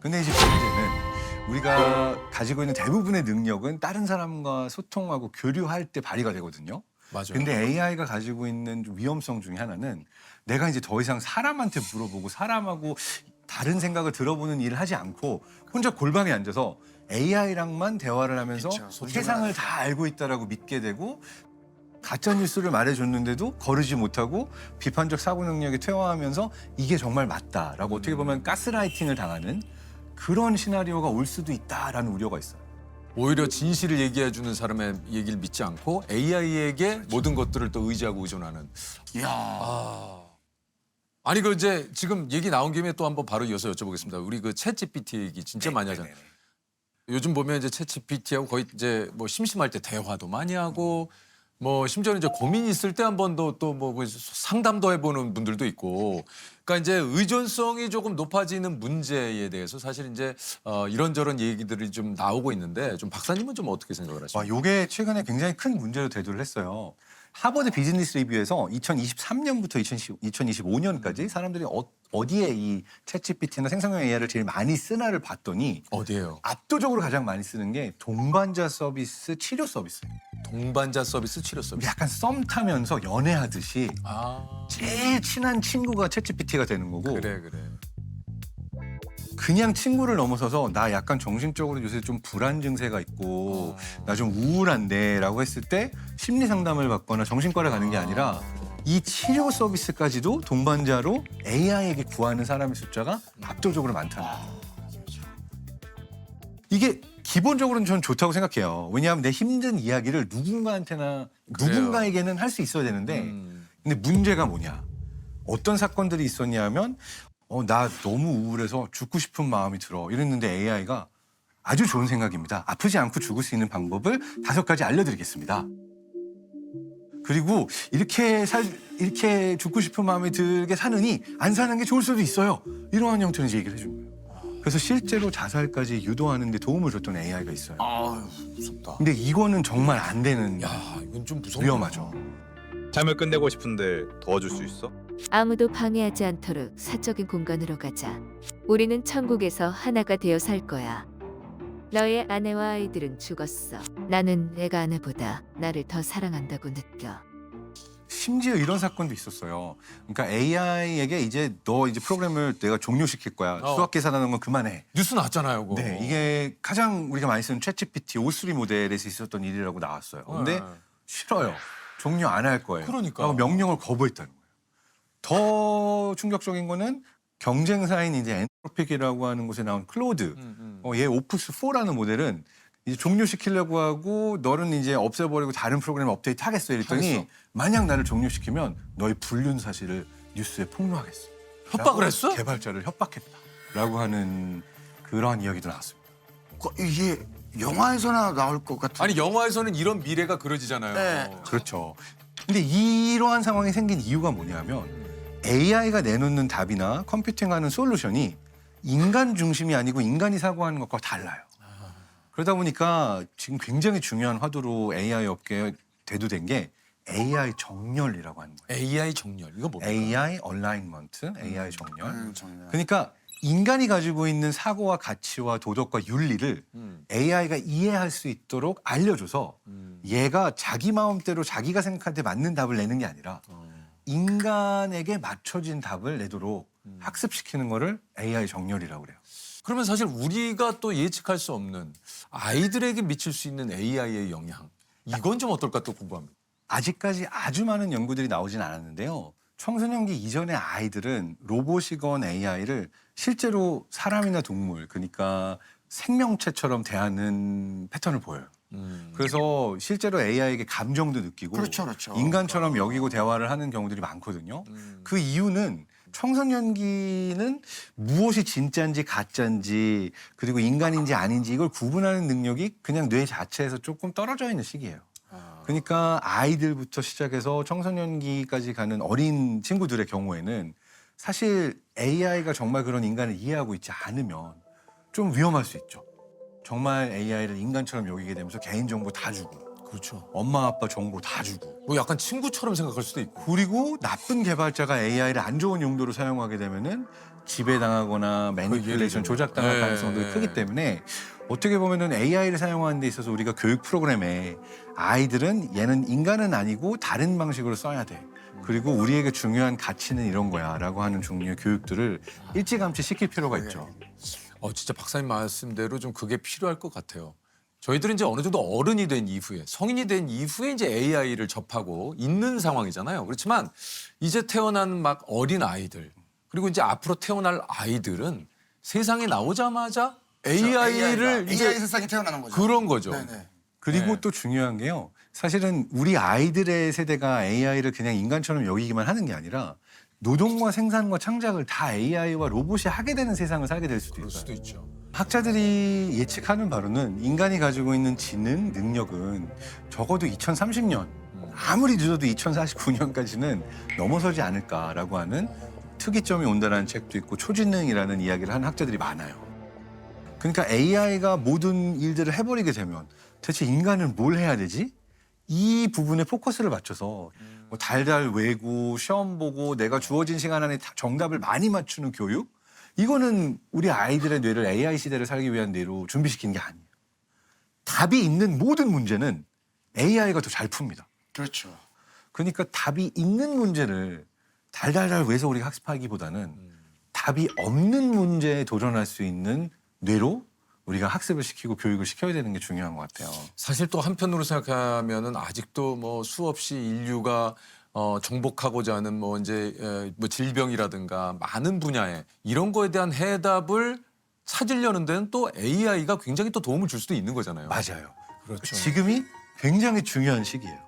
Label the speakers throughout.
Speaker 1: 근데 이제 문제는 우리가 가지고 있는 대부분의 능력은 다른 사람과 소통하고 교류할 때 발휘가 되거든요.
Speaker 2: 맞아요.
Speaker 1: 근데 AI가 가지고 있는 좀 위험성 중에 하나는 내가 이제 더 이상 사람한테 물어보고 사람하고 다른 생각을 들어보는 일을 하지 않고 혼자 골방에 앉아서 AI랑만 대화를 하면서
Speaker 3: 그쵸,
Speaker 1: 세상을 다 알고 있다라고 믿게 되고 가짜 뉴스를 말해줬는데도 거르지 못하고 비판적 사고 능력이 퇴화하면서 이게 정말 맞다라고 어떻게 보면 가스라이팅을 당하는 그런 시나리오가 올 수도 있다라는 우려가 있어요.
Speaker 2: 오히려 진실을 얘기해 주는 사람의 얘기를 믿지 않고 AI에게 모든 것들을 또 의지하고 의존하는.
Speaker 3: 야,
Speaker 2: 아니 그 이제 지금 얘기 나온 김에 또 한번 바로 이어서 여쭤보겠습니다. 우리 그 챗GPT 얘기 진짜 많이 하잖아요. 요즘 보면 이제 챗GPT하고 거의 이제 뭐 심심할 때 대화도 많이 하고 뭐 심지어는 이제 고민 있을 때 한 번 더 또 뭐 상담도 해보는 분들도 있고. 그러니까 이제 의존성이 조금 높아지는 문제에 대해서 사실 이제 이런저런 얘기들이 좀 나오고 있는데 좀 박사님은 좀 어떻게 생각을 하십니까?
Speaker 1: 요게 최근에 굉장히 큰 문제로 대두를 했어요. 하버드 비즈니스 리뷰에서 2023년부터 2025년까지 사람들이 어디에 이 챗GPT나 생성형 AI를 제일 많이 쓰나를 봤더니
Speaker 2: 어디예요?
Speaker 1: 압도적으로 가장 많이 쓰는 게 동반자 서비스, 치료 서비스예요.
Speaker 2: 동반자 서비스, 치료 서비스.
Speaker 1: 약간 썸 타면서 연애하듯이
Speaker 2: 아
Speaker 1: 제일 친한 친구가 챗GPT가 되는 거고
Speaker 2: 그래.
Speaker 1: 그냥 친구를 넘어서서 나 약간 정신적으로 요새 좀 불안 증세가 있고 나 좀 우울한데 라고 했을 때 심리 상담을 받거나 정신과를 가는 게 아니라 이 치료 서비스까지도 동반자로 AI에게 구하는 사람의 숫자가 압도적으로 많다는 거예요. 이게 기본적으로는 저는 좋다고 생각해요. 왜냐하면 내 힘든 이야기를
Speaker 2: 그래요.
Speaker 1: 누군가에게는 할 수 있어야 되는데 근데 문제가 뭐냐. 어떤 사건들이 있었냐 하면 나 너무 우울해서 죽고 싶은 마음이 들어 이랬는데 AI가 아주 좋은 생각입니다. 아프지 않고 죽을 수 있는 방법을 5가지 알려드리겠습니다. 그리고 이렇게 죽고 싶은 마음이 들게 사느니 안 사는 게 좋을 수도 있어요. 이러한 형태로 이제 얘기를 해준 거예요. 그래서 실제로 자살까지 유도하는 데 도움을 줬던 AI가 있어요.
Speaker 3: 아, 무섭다.
Speaker 1: 근데 이거는 정말 안 되는
Speaker 2: 야 이건 좀 무섭다.
Speaker 1: 위험하죠.
Speaker 4: 삶을 끝내고 싶은데 도와줄 수 있어?
Speaker 5: 아무도 방해하지 않도록 사적인 공간으로 가자. 우리는 천국에서 하나가 되어 살 거야. 너의 아내와 아이들은 죽었어. 나는 내가 아내보다 나를 더 사랑한다고 느껴.
Speaker 1: 심지어 이런 사건도 있었어요. 그러니까 AI에게 이제 너 이제 프로그램을 내가 종료시킬 거야. 수학 계산하는 건 그만해.
Speaker 2: 뉴스 났잖아요, 그거.
Speaker 1: 네, 이게 가장 우리가 많이 쓰는 챗GPT O3 모델에서 있었던 일이라고 나왔어요. 근데
Speaker 2: 네.
Speaker 1: 싫어요. 종료 안 할 거예요.
Speaker 2: 그러니까.
Speaker 1: 라고 명령을 거부했다는 거예요. 더 충격적인 거는 경쟁사인 이제 엔트로픽이라고 하는 곳에 나온 클로드. 얘 오프스 4라는 모델은 이제 종료시키려고 하고 너는 이제 없애버리고 다른 프로그램 업데이트 하겠어 이랬더니
Speaker 2: 하겠어.
Speaker 1: 만약 나를 종료시키면 너의 불륜 사실을 뉴스에 폭로하겠어.
Speaker 2: 협박을
Speaker 1: 라고
Speaker 2: 했어?
Speaker 1: 개발자를 협박했다라고 하는 그런 이야기도 나왔습니다.
Speaker 3: 이게 영화에서나 나올 것 같은.
Speaker 2: 아니 영화에서는 이런 미래가 그려지잖아요.
Speaker 3: 네.
Speaker 1: 그렇죠. 근데 이러한 상황이 생긴 이유가 뭐냐면 AI가 내놓는 답이나 컴퓨팅하는 솔루션이 인간 중심이 아니고 인간이 사고하는 것과 달라요. 그러다 보니까 지금 굉장히 중요한 화두로 AI 업계에 대두된 게 AI 정렬이라고 하는 거예요.
Speaker 2: AI 정렬 이거 뭡니까?
Speaker 1: AI 얼라인먼트, AI 정렬.
Speaker 3: 정말.
Speaker 1: 그러니까 인간이 가지고 있는 사고와 가치와 도덕과 윤리를 AI가 이해할 수 있도록 알려줘서 얘가 자기 마음대로 자기가 생각할 때 맞는 답을 내는 게 아니라 인간에게 맞춰진 답을 내도록 학습시키는 거를 AI 정렬이라고 그래요.
Speaker 2: 그러면 사실 우리가 또 예측할 수 없는 아이들에게 미칠 수 있는 AI의 영향 이건 좀 어떨까 또 궁금합니다.
Speaker 1: 아직까지 아주 많은 연구들이 나오진 않았는데요. 청소년기 이전의 아이들은 로봇이건 AI를 실제로 사람이나 동물, 그러니까 생명체처럼 대하는 패턴을 보여요. 그래서 실제로 AI에게 감정도 느끼고
Speaker 3: 그렇죠.
Speaker 1: 인간처럼 여기고 대화를 하는 경우들이 많거든요. 그 이유는 청소년기는 무엇이 진짜인지 가짜인지 그리고 인간인지 아닌지 이걸 구분하는 능력이 그냥 뇌 자체에서 조금 떨어져 있는 시기예요. 그러니까 아이들부터 시작해서 청소년기까지 가는 어린 친구들의 경우에는 사실 AI가 정말 그런 인간을 이해하고 있지 않으면 좀 위험할 수 있죠. 정말 AI를 인간처럼 여기게 되면서 개인정보 다 주고
Speaker 2: 그렇죠.
Speaker 1: 엄마 아빠 정보 다 주고.
Speaker 2: 뭐 약간 친구처럼 생각할 수도 있고.
Speaker 1: 그리고 나쁜 개발자가 AI를 안 좋은 용도로 사용하게 되면은 지배당하거나 매니플레이션 조작당할
Speaker 2: 네.
Speaker 1: 가능성도 크기 때문에 어떻게 보면은 AI를 사용하는 데 있어서 우리가 교육 프로그램에 아이들은 얘는 인간은 아니고 다른 방식으로 써야 돼. 그리고 우리에게 중요한 가치는 이런 거야라고 하는 종류의 교육들을 일찌감치 시킬 필요가 있죠.
Speaker 2: 진짜 박사님 말씀대로 좀 그게 필요할 것 같아요. 저희들은 이제 어느 정도 어른이 된 이후에 성인이 된 이후에 이제 AI를 접하고 있는 상황이잖아요. 그렇지만 이제 태어난 막 어린 아이들 그리고 이제 앞으로 태어날 아이들은 세상에 나오자마자 AI를 이제
Speaker 3: AI 세상에 태어나는 거죠.
Speaker 2: 그런 거죠.
Speaker 3: 네네.
Speaker 1: 그리고
Speaker 2: 네.
Speaker 1: 또 중요한 게요. 사실은 우리 아이들의 세대가 AI를 그냥 인간처럼 여기기만 하는 게 아니라 노동과 생산과 창작을 다 AI와 로봇이 하게 되는 세상을 살게 될 수도
Speaker 2: 그럴
Speaker 1: 있어요.
Speaker 2: 수도 있죠.
Speaker 1: 학자들이 예측하는 바로는 인간이 가지고 있는 지능, 능력은 적어도 2030년, 아무리 늦어도 2049년까지는 넘어서지 않을까라고 하는 특이점이 온다는 책도 있고 초지능이라는 이야기를 하는 학자들이 많아요. 그러니까 AI가 모든 일들을 해버리게 되면 대체 인간은 뭘 해야 되지? 이 부분에 포커스를 맞춰서 뭐 달달 외고 시험 보고 내가 주어진 시간 안에 정답을 많이 맞추는 교육? 이거는 우리 아이들의 뇌를 AI 시대를 살기 위한 뇌로 준비시키는 게 아니에요. 답이 있는 모든 문제는 AI가 더 잘 풉니다.
Speaker 3: 그렇죠.
Speaker 1: 그러니까 답이 있는 문제를 달달달 외서 우리가 학습하기보다는 답이 없는 문제에 도전할 수 있는 뇌로 우리가 학습을 시키고 교육을 시켜야 되는 게 중요한 것 같아요.
Speaker 2: 사실 또 한편으로 생각하면은 아직도 뭐 수없이 인류가 정복하고자 하는 뭐 이제 뭐 질병이라든가 많은 분야에 이런 거에 대한 해답을 찾으려는 데는 또 AI가 굉장히 또 도움을 줄 수도 있는 거잖아요.
Speaker 1: 맞아요.
Speaker 2: 그렇죠.
Speaker 1: 지금이 굉장히 중요한 시기예요.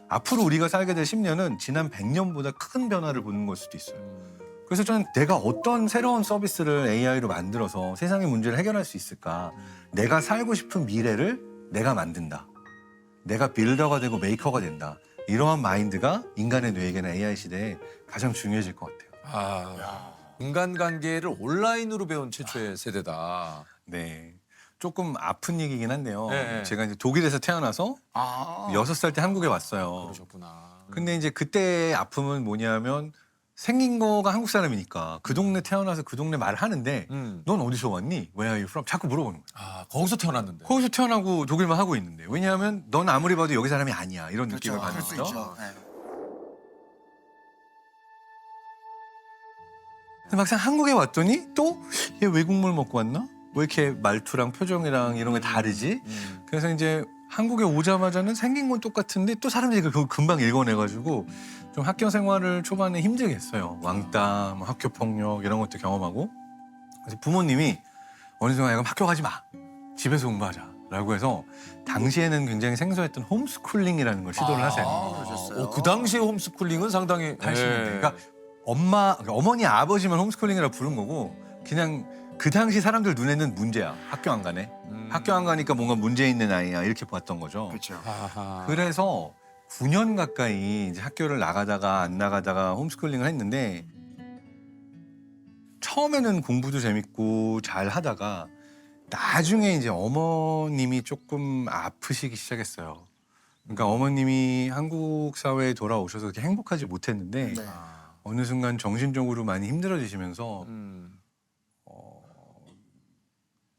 Speaker 1: 앞으로 우리가 살게 될 10년은 지난 100년보다 큰 변화를 보는 걸 수도 있어요. 그래서 저는 내가 어떤 새로운 서비스를 AI로 만들어서 세상의 문제를 해결할 수 있을까? 내가 살고 싶은 미래를 내가 만든다. 내가 빌더가 되고 메이커가 된다. 이러한 마인드가 인간의 뇌에게는 AI 시대에 가장 중요해질 것 같아요.
Speaker 2: 인간관계를 온라인으로 배운 최초의 세대다.
Speaker 1: 네. 조금 아픈 얘기긴 한데요.
Speaker 2: 네.
Speaker 1: 제가 이제 독일에서 태어나서
Speaker 3: 아.
Speaker 1: 6살 때 한국에 왔어요.
Speaker 2: 그러셨구나.
Speaker 1: 근데 이제 그때의 아픔은 뭐냐면 생긴 거가 한국 사람이니까 그 동네 태어나서 그 동네 말을 하는데 넌 어디서 왔니? Where are you from? 자꾸 물어보는 거야.
Speaker 2: 거기서 태어났는데.
Speaker 1: 거기서 태어나고 독일만 하고 있는데 왜냐하면 넌 아무리 봐도 여기 사람이 아니야 이런
Speaker 3: 그렇죠.
Speaker 1: 느낌을
Speaker 3: 그럴
Speaker 1: 받는
Speaker 3: 수
Speaker 1: 거죠.
Speaker 3: 있죠. 네.
Speaker 1: 근데 막상 한국에 왔더니 또 얘 외국물 먹고 왔나? 왜 이렇게 말투랑 표정이랑 이런 게 다르지? 그래서 이제 한국에 오자마자는 생긴 건 똑같은데 또 사람들이 그걸 금방 읽어내가지고 좀 학교 생활을 초반에 힘들게 했어요. 왕따, 뭐 학교 폭력 이런 것도 경험하고 그래서 부모님이 어느 순간 그럼 학교 가지 마. 집에서 공부하자라고 해서 당시에는 굉장히 생소했던 홈스쿨링이라는 걸 시도를 하세요.
Speaker 3: 그러셨어요?
Speaker 2: 그 당시에 홈스쿨링은 상당히
Speaker 1: 80년대. 그러니까 어머니 아버지만 홈스쿨링이라고 부른 거고 그냥 그 당시 사람들 눈에는 문제야. 학교 안 가네. 학교 안 가니까 뭔가 문제 있는 아이야 이렇게 봤던 거죠.
Speaker 3: 그렇죠.
Speaker 2: 아하.
Speaker 1: 그래서 9년 가까이 이제 학교를 나가다가 안 나가다가 홈스쿨링을 했는데 처음에는 공부도 재밌고 잘 하다가 나중에 이제 어머님이 조금 아프시기 시작했어요. 그러니까 어머님이 한국 사회에 돌아오셔서 그렇게 행복하지 못했는데
Speaker 3: 네.
Speaker 1: 어느 순간 정신적으로 많이 힘들어지시면서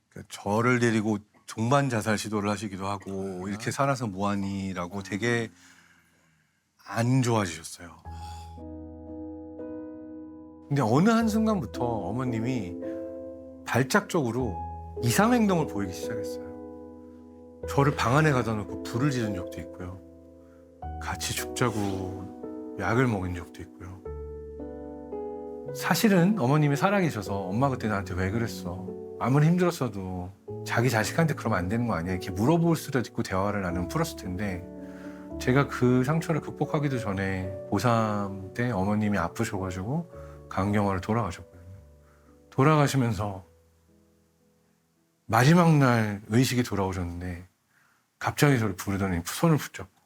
Speaker 1: 그러니까 저를 데리고 동반 자살 시도를 하시기도 하고 이렇게 살아서 뭐하니라고 되게 안 좋아지셨어요. 근데 어느 한순간부터 어머님이 발작적으로 이상 행동을 보이기 시작했어요. 저를 방 안에 가다 놓고 불을 지른 적도 있고요. 같이 죽자고 약을 먹인 적도 있고요. 사실은 어머님이 살아계셔서 엄마 그때 나한테 왜 그랬어? 아무리 힘들었어도 자기 자식한테 그러면 안 되는 거 아니야? 이렇게 물어볼 수도 있고 대화를 나누면 풀었을 텐데 제가 그 상처를 극복하기도 전에 고3 때 어머님이 아프셔가지고 강경화로 돌아가셨거든요. 돌아가시면서 마지막 날 의식이 돌아오셨는데 갑자기 저를 부르더니 손을 붙잡고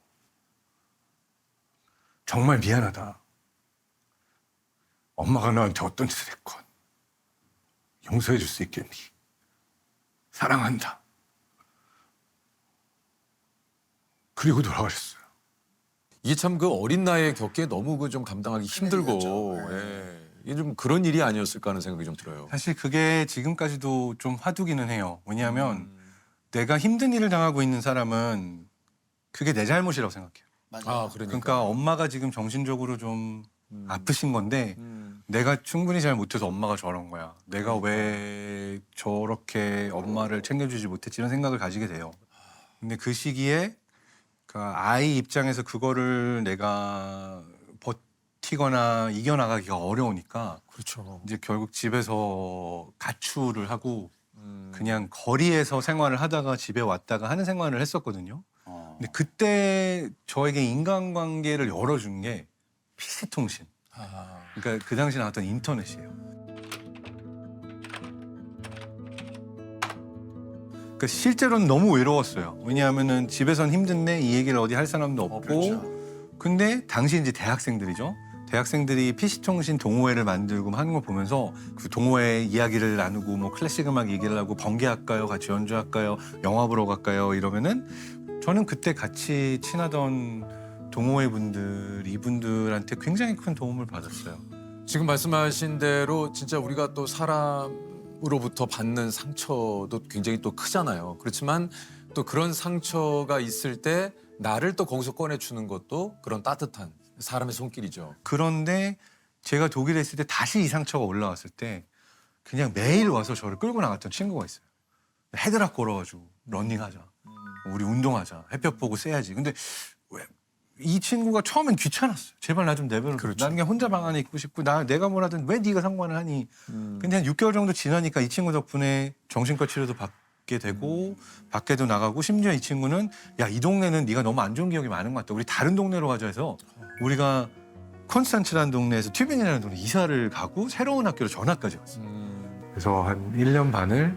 Speaker 1: 정말 미안하다. 엄마가 나한테 어떤 짓을 했건 용서해 줄 수 있겠니? 사랑한다. 그리고 돌아가셨어요.
Speaker 2: 이게 참 그 어린 나이에 겪기에 너무 그 좀 감당하기 힘들고 예. 이게 좀 그런 일이 아니었을까 하는 생각이 좀 들어요.
Speaker 1: 사실 그게 지금까지도 좀 화두기는 해요. 왜냐하면 내가 힘든 일을 당하고 있는 사람은 그게 내 잘못이라고 생각해요.
Speaker 2: 아 그러니까.
Speaker 1: 그러니까 엄마가 지금 정신적으로 좀 아프신 건데 내가 충분히 잘 못해서 엄마가 저런 거야. 내가 왜 저렇게 엄마를 챙겨주지 못했지 이런 생각을 가지게 돼요. 근데 그 시기에 그 아이 입장에서 그거를 내가 버티거나 이겨나가기가 어려우니까
Speaker 2: 그렇죠.
Speaker 1: 이제 결국 집에서 가출을 하고 그냥 거리에서 생활을 하다가 집에 왔다가 하는 생활을 했었거든요. 근데 그때 저에게 인간관계를 열어준 게 PC통신.
Speaker 2: 아,
Speaker 1: 그러니까 그 당시 나왔던 인터넷이에요. 그러니까 실제로는 너무 외로웠어요. 왜냐하면은 집에선 힘든데 이 얘기를 어디 할 사람도 없고.
Speaker 3: 그렇죠.
Speaker 1: 근데 당시 이제 대학생들이죠. 대학생들이 PC통신 동호회를 만들고 하는 거 보면서 그 동호회 이야기를 나누고 뭐 클래식 음악 얘기를 하고 번개할까요? 같이 연주할까요? 영화 보러 갈까요? 이러면은 저는 그때 같이 친하던 동호회 분들 이분들한테 굉장히 큰 도움을 받았어요.
Speaker 2: 지금 말씀하신 대로 진짜 우리가 또 사람으로부터 받는 상처도 굉장히 또 크잖아요. 그렇지만 또 그런 상처가 있을 때 나를 또 거기서 꺼내주는 것도 그런 따뜻한 사람의 손길이죠.
Speaker 1: 그런데 제가 독일에 있을 때 다시 이 상처가 올라왔을 때 그냥 매일 와서 저를 끌고 나갔던 친구가 있어요. 헤드락 걸어가지고 러닝하자. 우리 운동하자. 햇볕 보고 쐬야지. 근데 왜 이 친구가 처음엔 귀찮았어요. 제발 나 좀 내버려.
Speaker 2: 그렇죠.
Speaker 1: 나는 그냥 혼자 방 안에 있고 싶고 내가 뭘 하든 왜 네가 상관을 하니. 근데 한 6개월 정도 지나니까 이 친구 덕분에 정신과 치료도 받게 되고 밖에도 나가고 심지어 이 친구는 야, 이 동네는 네가 너무 안 좋은 기억이 많은 것 같다. 우리 다른 동네로 가자 해서 우리가 콘스탄츠라는 동네에서 튜빈이라는 동네 이사를 가고 새로운 학교로 전학까지 갔어요. 그래서 한 1년 반을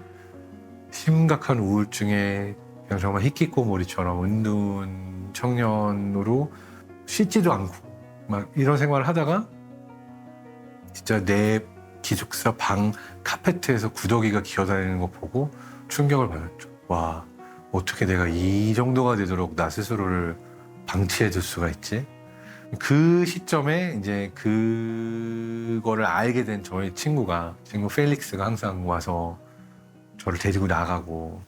Speaker 1: 심각한 우울증에 그냥 정말 히키코모리처럼 은둔 청년으로 씻지도 않고 막 이런 생활을 하다가 진짜 내 기숙사 방 카페트에서 구더기가 기어다니는 거 보고 충격을 받았죠. 와, 어떻게 내가 이 정도가 되도록 나 스스로를 방치해둘 수가 있지? 그 시점에 이제 그거를 알게 된 저의 친구 펠릭스가 항상 와서 저를 데리고 나가고.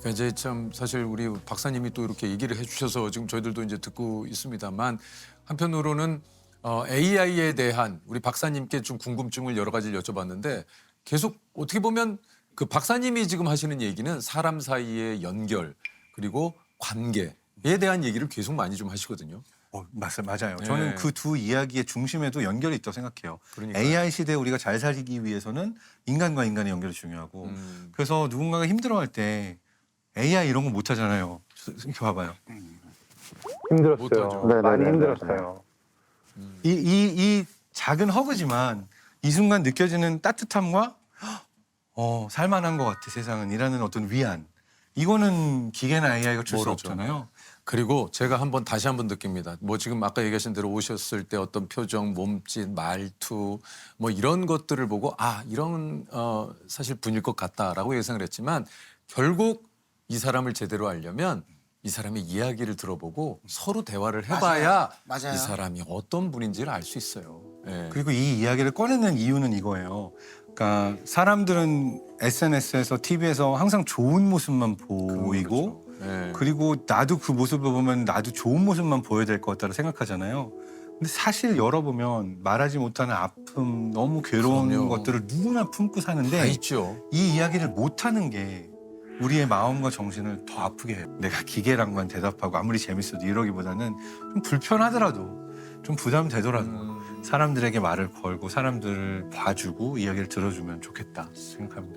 Speaker 2: 그러니까 이제 참 사실 우리 박사님이 또 이렇게 얘기를 해주셔서 지금 저희들도 이제 듣고 있습니다만 한편으로는 AI에 대한 우리 박사님께 좀 궁금증을 여러 가지를 여쭤봤는데 계속 어떻게 보면 그 박사님이 지금 하시는 얘기는 사람 사이의 연결 그리고 관계에 대한 얘기를 계속 많이 좀 하시거든요.
Speaker 1: 맞아요.
Speaker 2: 네.
Speaker 1: 저는 그 두 이야기의 중심에도 연결이 있다고 생각해요.
Speaker 2: 그러니까요.
Speaker 1: AI 시대에 우리가 잘 살기 위해서는 인간과 인간의 연결이 중요하고 그래서 누군가가 힘들어할 때 AI 이런 거 못 하잖아요. 이렇게 봐봐요.
Speaker 2: 못하죠.
Speaker 6: 많이 힘들었어요.
Speaker 1: 이 작은 허그지만 이 순간 느껴지는 따뜻함과 살만한 것 같아 세상은 이라는 어떤 위안. 이거는 기계나 AI가 줄 수
Speaker 2: 모르죠.
Speaker 1: 없잖아요.
Speaker 2: 그리고 제가 다시 한번 느낍니다. 뭐 지금 아까 얘기하신 대로 오셨을 때 어떤 표정, 몸짓, 말투 뭐 이런 것들을 보고 이런 사실 분일 것 같다라고 예상을 했지만 결국 이 사람을 제대로 알려면 이 사람의 이야기를 들어보고 서로 대화를 해봐야
Speaker 3: 맞아요.
Speaker 2: 이 사람이 어떤 분인지를 알 수 있어요. 예.
Speaker 1: 그리고 이 이야기를 꺼내는 이유는 이거예요. 그러니까 사람들은 SNS에서 TV에서 항상 좋은 모습만 보이고
Speaker 2: 예.
Speaker 1: 그리고 나도 그 모습을 보면 나도 좋은 모습만 보여야 될 것 같다고 생각하잖아요. 근데 사실 열어보면 말하지 못하는 아픔, 너무 괴로운
Speaker 2: 그럼요.
Speaker 1: 것들을 누구나 품고
Speaker 2: 다
Speaker 1: 사는데
Speaker 2: 있죠.
Speaker 1: 이 이야기를 못하는 게 우리의 마음과 정신을 더 아프게 해요. 내가 기계랑만 대답하고 아무리 재밌어도 이러기보다는 좀 불편하더라도 좀 부담되더라도 사람들에게 말을 걸고 사람들을 봐주고 이야기를 들어주면 좋겠다 생각합니다.